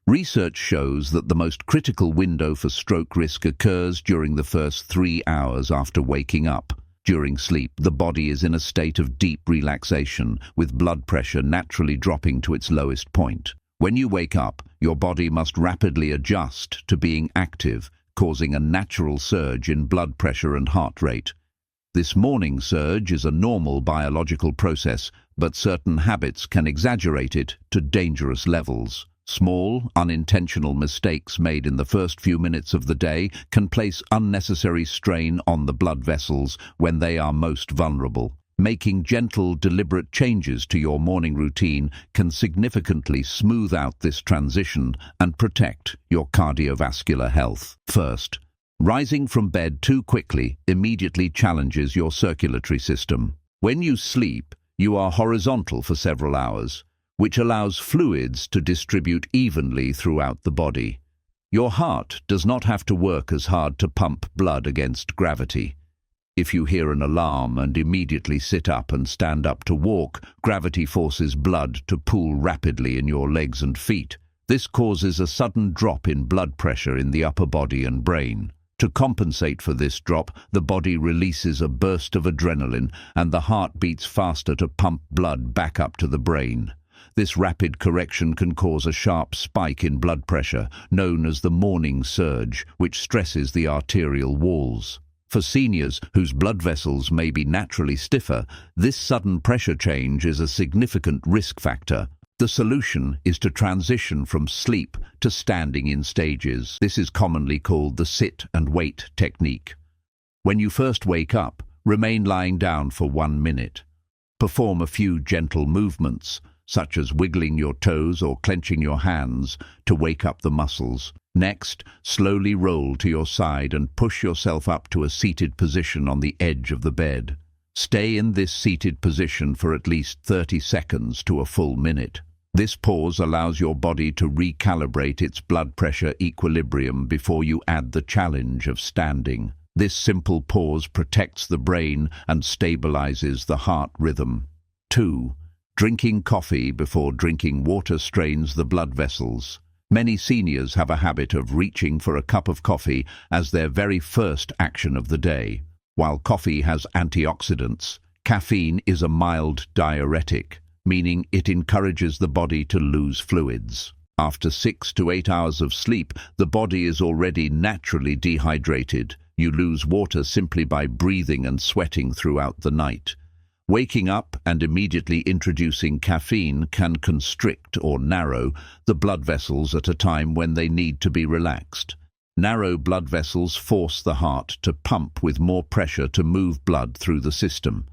Research shows that the most critical window for stroke risk occurs during the first 3 hours after waking up. During sleep, the body is in a state of deep relaxation, with blood pressure naturally dropping to its lowest point. When you wake up, your body must rapidly adjust to being active, causing a natural surge in blood pressure and heart rate. This morning surge is a normal biological process, but certain habits can exaggerate it to dangerous levels. Small, unintentional mistakes made in the first few minutes of the day can place unnecessary strain on the blood vessels when they are most vulnerable. Making gentle, deliberate changes to your morning routine can significantly smooth out this transition and protect your cardiovascular health. First, rising from bed too quickly immediately challenges your circulatory system. When you sleep, you are horizontal for several hours, which allows fluids to distribute evenly throughout the body. Your heart does not have to work as hard to pump blood against gravity. If you hear an alarm and immediately sit up and stand up to walk, gravity forces blood to pool rapidly in your legs and feet. This causes a sudden drop in blood pressure in the upper body and brain. To compensate for this drop, the body releases a burst of adrenaline and the heart beats faster to pump blood back up to the brain. This rapid correction can cause a sharp spike in blood pressure, known as the morning surge, which stresses the arterial walls. For seniors whose blood vessels may be naturally stiffer, this sudden pressure change is a significant risk factor. The solution is to transition from sleep to standing in stages. This is commonly called the sit and wait technique. When you first wake up, remain lying down for 1 minute. Perform a few gentle movements, such as wiggling your toes or clenching your hands to wake up the muscles. Next, slowly roll to your side and push yourself up to a seated position on the edge of the bed. Stay in this seated position for at least 30 seconds to a full minute. This pause allows your body to recalibrate its blood pressure equilibrium before you add the challenge of standing. This simple pause protects the brain and stabilizes the heart rhythm. 2. Drinking coffee before drinking water strains the blood vessels. Many seniors have a habit of reaching for a cup of coffee as their very first action of the day. While coffee has antioxidants, caffeine is a mild diuretic, meaning it encourages the body to lose fluids. After 6 to 8 hours of sleep, the body is already naturally dehydrated. You lose water simply by breathing and sweating throughout the night. Waking up and immediately introducing caffeine can constrict or narrow the blood vessels at a time when they need to be relaxed. Narrow blood vessels force the heart to pump with more pressure to move blood through the system.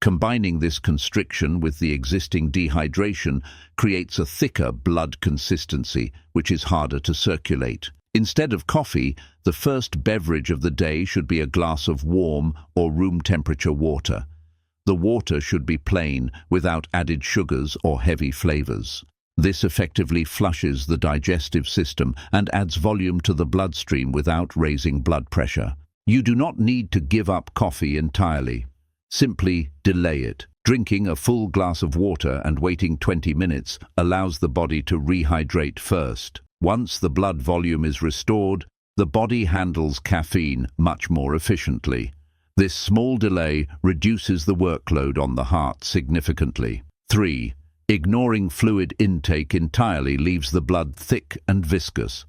Combining this constriction with the existing dehydration creates a thicker blood consistency, which is harder to circulate. Instead of coffee, the first beverage of the day should be a glass of warm or room temperature water. The water should be plain, without added sugars or heavy flavors. This effectively flushes the digestive system and adds volume to the bloodstream without raising blood pressure. You do not need to give up coffee entirely. Simply delay it. Drinking a full glass of water and waiting 20 minutes allows the body to rehydrate first. Once the blood volume is restored, the body handles caffeine much more efficiently. This small delay reduces the workload on the heart significantly. 3. Ignoring fluid intake entirely leaves the blood thick and viscous.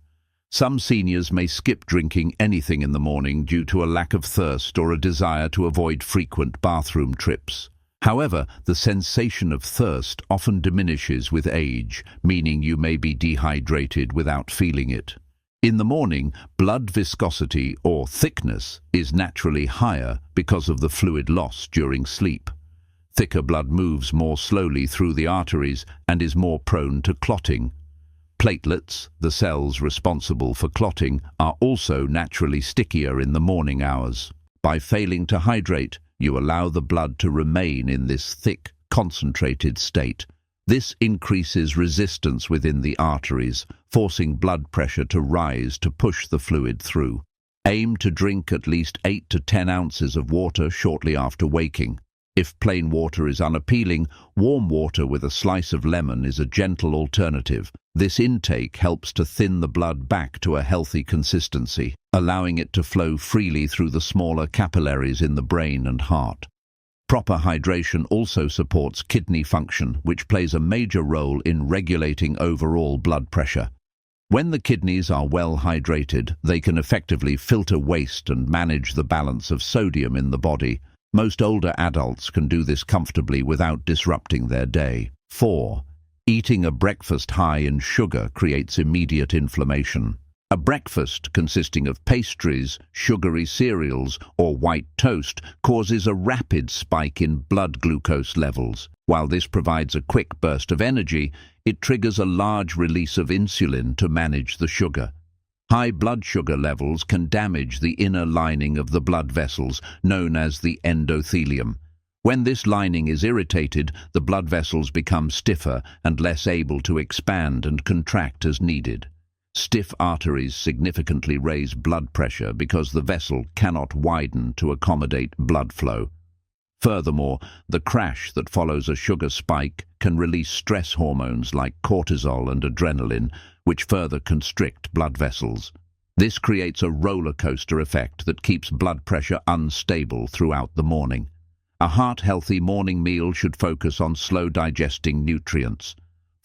Some seniors may skip drinking anything in the morning due to a lack of thirst or a desire to avoid frequent bathroom trips. However, the sensation of thirst often diminishes with age, meaning you may be dehydrated without feeling it. In the morning, blood viscosity or thickness is naturally higher because of the fluid loss during sleep. Thicker blood moves more slowly through the arteries and is more prone to clotting. Platelets, the cells responsible for clotting, are also naturally stickier in the morning hours. By failing to hydrate, you allow the blood to remain in this thick, concentrated state. This increases resistance within the arteries, forcing blood pressure to rise to push the fluid through. Aim to drink at least 8 to 10 ounces of water shortly after waking. If plain water is unappealing, warm water with a slice of lemon is a gentle alternative. This intake helps to thin the blood back to a healthy consistency, allowing it to flow freely through the smaller capillaries in the brain and heart. Proper hydration also supports kidney function, which plays a major role in regulating overall blood pressure. When the kidneys are well hydrated, they can effectively filter waste and manage the balance of sodium in the body. Most older adults can do this comfortably without disrupting their day. 4. Eating a breakfast high in sugar creates immediate inflammation. A breakfast consisting of pastries, sugary cereals, or white toast causes a rapid spike in blood glucose levels. While this provides a quick burst of energy, it triggers a large release of insulin to manage the sugar. High blood sugar levels can damage the inner lining of the blood vessels, known as the endothelium. When this lining is irritated, the blood vessels become stiffer and less able to expand and contract as needed. Stiff arteries significantly raise blood pressure because the vessel cannot widen to accommodate blood flow. Furthermore, the crash that follows a sugar spike can release stress hormones like cortisol and adrenaline, which further constrict blood vessels. This creates a roller coaster effect that keeps blood pressure unstable throughout the morning. A heart-healthy morning meal should focus on slow-digesting nutrients.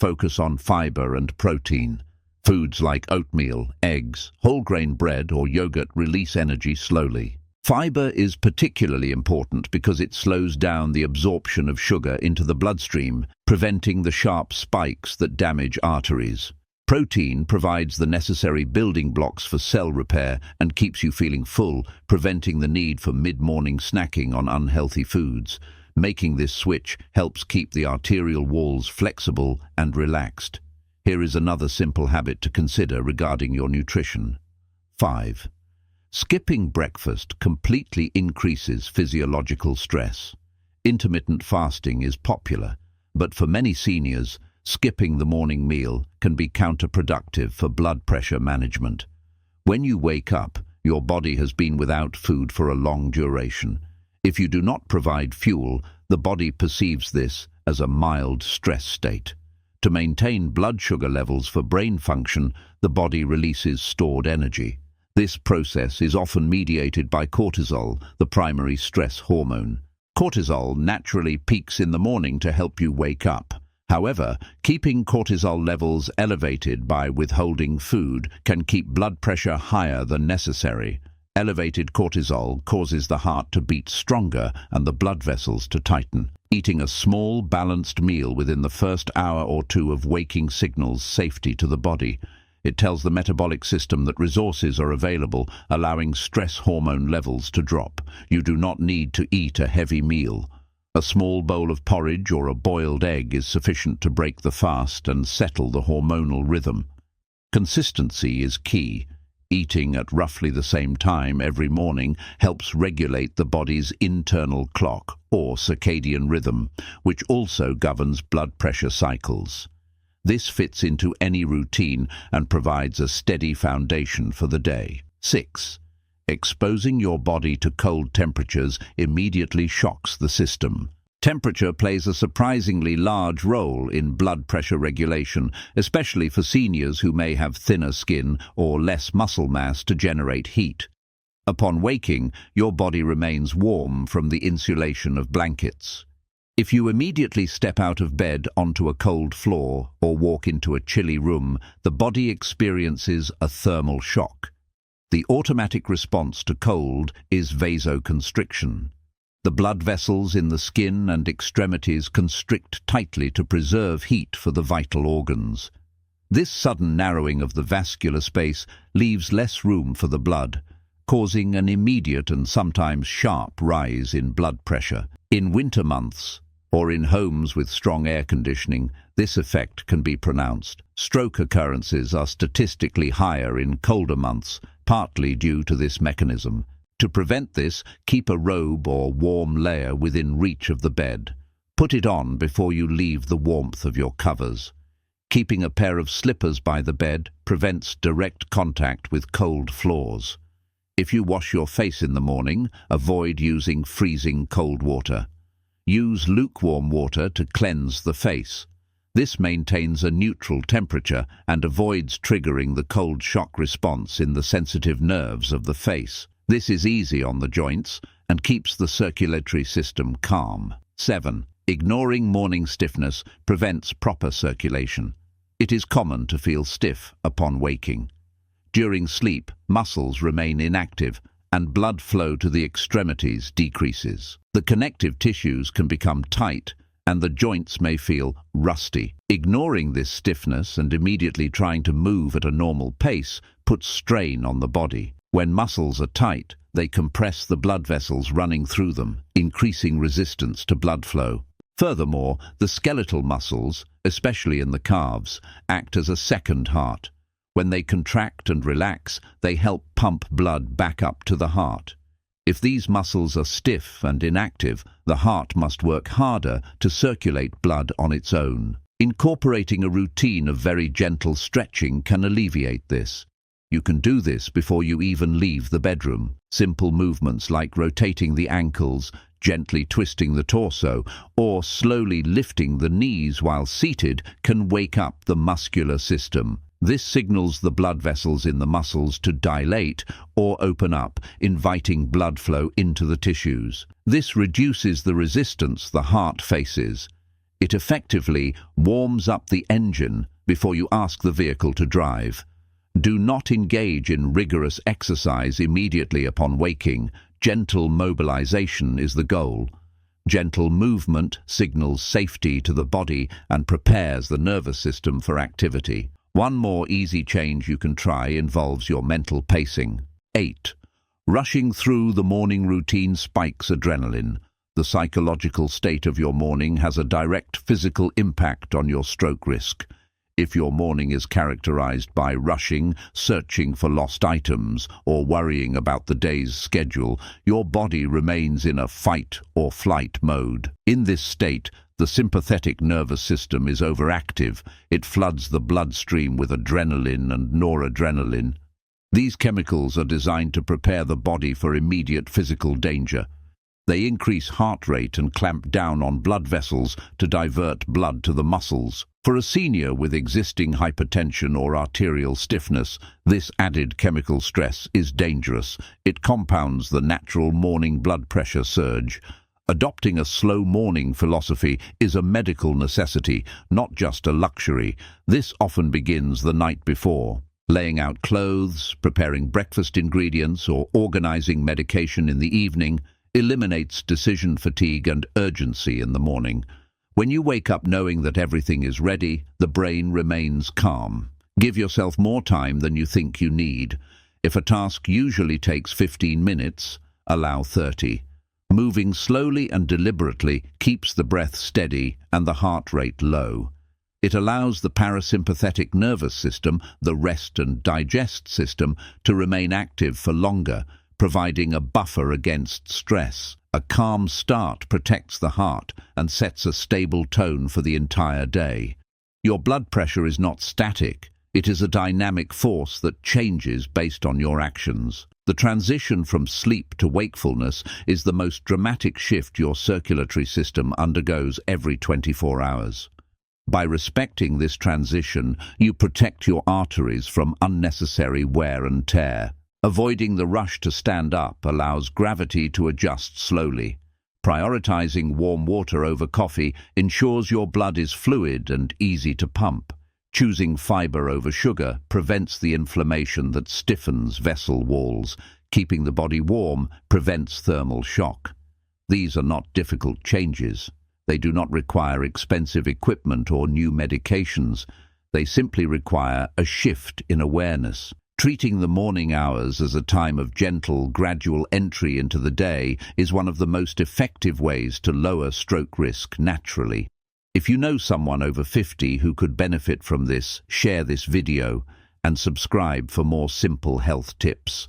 Focus on fiber and protein. Foods like oatmeal, eggs, whole-grain bread, or yogurt release energy slowly. Fiber is particularly important because it slows down the absorption of sugar into the bloodstream, preventing the sharp spikes that damage arteries. Protein provides the necessary building blocks for cell repair and keeps you feeling full, preventing the need for mid-morning snacking on unhealthy foods. Making this switch helps keep the arterial walls flexible and relaxed. Here is another simple habit to consider regarding your nutrition. 5. Skipping breakfast completely increases physiological stress. Intermittent fasting is popular, but for many seniors, skipping the morning meal can be counterproductive for blood pressure management. When you wake up, your body has been without food for a long duration. If you do not provide fuel, the body perceives this as a mild stress state. To maintain blood sugar levels for brain function, the body releases stored energy. This process is often mediated by cortisol, the primary stress hormone. Cortisol naturally peaks in the morning to help you wake up. However, keeping cortisol levels elevated by withholding food can keep blood pressure higher than necessary. Elevated cortisol causes the heart to beat stronger and the blood vessels to tighten. Eating a small, balanced meal within the first hour or two of waking signals safety to the body. It tells the metabolic system that resources are available, allowing stress hormone levels to drop. You do not need to eat a heavy meal. A small bowl of porridge or a boiled egg is sufficient to break the fast and settle the hormonal rhythm. Consistency is key. Eating at roughly the same time every morning helps regulate the body's internal clock, or circadian rhythm, which also governs blood pressure cycles. This fits into any routine and provides a steady foundation for the day. 6. Exposing your body to cold temperatures immediately shocks the system. Temperature plays a surprisingly large role in blood pressure regulation, especially for seniors who may have thinner skin or less muscle mass to generate heat. Upon waking, your body remains warm from the insulation of blankets. If you immediately step out of bed onto a cold floor or walk into a chilly room, the body experiences a thermal shock. The automatic response to cold is vasoconstriction. The blood vessels in the skin and extremities constrict tightly to preserve heat for the vital organs. This sudden narrowing of the vascular space leaves less room for the blood, causing an immediate and sometimes sharp rise in blood pressure. In winter months, or in homes with strong air conditioning, this effect can be pronounced. Stroke occurrences are statistically higher in colder months, partly due to this mechanism. To prevent this, keep a robe or warm layer within reach of the bed. Put it on before you leave the warmth of your covers. Keeping a pair of slippers by the bed prevents direct contact with cold floors. If you wash your face in the morning, avoid using freezing cold water. Use lukewarm water to cleanse the face. This maintains a neutral temperature and avoids triggering the cold shock response in the sensitive nerves of the face. This is easy on the joints and keeps the circulatory system calm. 7. Ignoring morning stiffness prevents proper circulation. It is common to feel stiff upon waking. During sleep, muscles remain inactive and blood flow to the extremities decreases. The connective tissues can become tight and the joints may feel rusty. Ignoring this stiffness and immediately trying to move at a normal pace puts strain on the body. When muscles are tight, they compress the blood vessels running through them, increasing resistance to blood flow. Furthermore, the skeletal muscles, especially in the calves, act as a second heart. When they contract and relax, they help pump blood back up to the heart. If these muscles are stiff and inactive, the heart must work harder to circulate blood on its own. Incorporating a routine of very gentle stretching can alleviate this. You can do this before you even leave the bedroom. Simple movements like rotating the ankles, gently twisting the torso, or slowly lifting the knees while seated can wake up the muscular system. This signals the blood vessels in the muscles to dilate or open up, inviting blood flow into the tissues. This reduces the resistance the heart faces. It effectively warms up the engine before you ask the vehicle to drive. Do not engage in rigorous exercise immediately upon waking. Gentle mobilization is the goal. Gentle movement signals safety to the body and prepares the nervous system for activity. One more easy change you can try involves your mental pacing. 8. Rushing through the morning routine spikes adrenaline. The psychological state of your morning has a direct physical impact on your stroke risk. If your morning is characterized by rushing, searching for lost items, or worrying about the day's schedule, your body remains in a fight or flight mode. In this state, the sympathetic nervous system is overactive. It floods the bloodstream with adrenaline and noradrenaline. These chemicals are designed to prepare the body for immediate physical danger. They increase heart rate and clamp down on blood vessels to divert blood to the muscles. For a senior with existing hypertension or arterial stiffness, this added chemical stress is dangerous. It compounds the natural morning blood pressure surge. Adopting a slow morning philosophy is a medical necessity, not just a luxury. This often begins the night before. Laying out clothes, preparing breakfast ingredients, or organizing medication in the evening eliminates decision fatigue and urgency in the morning. When you wake up knowing that everything is ready, the brain remains calm. Give yourself more time than you think you need. If a task usually takes 15 minutes, allow 30. Moving slowly and deliberately keeps the breath steady and the heart rate low. It allows the parasympathetic nervous system, the rest and digest system, to remain active for longer, providing a buffer against stress. A calm start protects the heart and sets a stable tone for the entire day. Your blood pressure is not static. It is a dynamic force that changes based on your actions. The transition from sleep to wakefulness is the most dramatic shift your circulatory system undergoes every 24 hours. By respecting this transition, you protect your arteries from unnecessary wear and tear. Avoiding the rush to stand up allows gravity to adjust slowly. Prioritizing warm water over coffee ensures your blood is fluid and easy to pump. Choosing fiber over sugar prevents the inflammation that stiffens vessel walls. Keeping the body warm prevents thermal shock. These are not difficult changes. They do not require expensive equipment or new medications. They simply require a shift in awareness. Treating the morning hours as a time of gentle, gradual entry into the day is one of the most effective ways to lower stroke risk naturally. If you know someone over 50 who could benefit from this, share this video and subscribe for more simple health tips.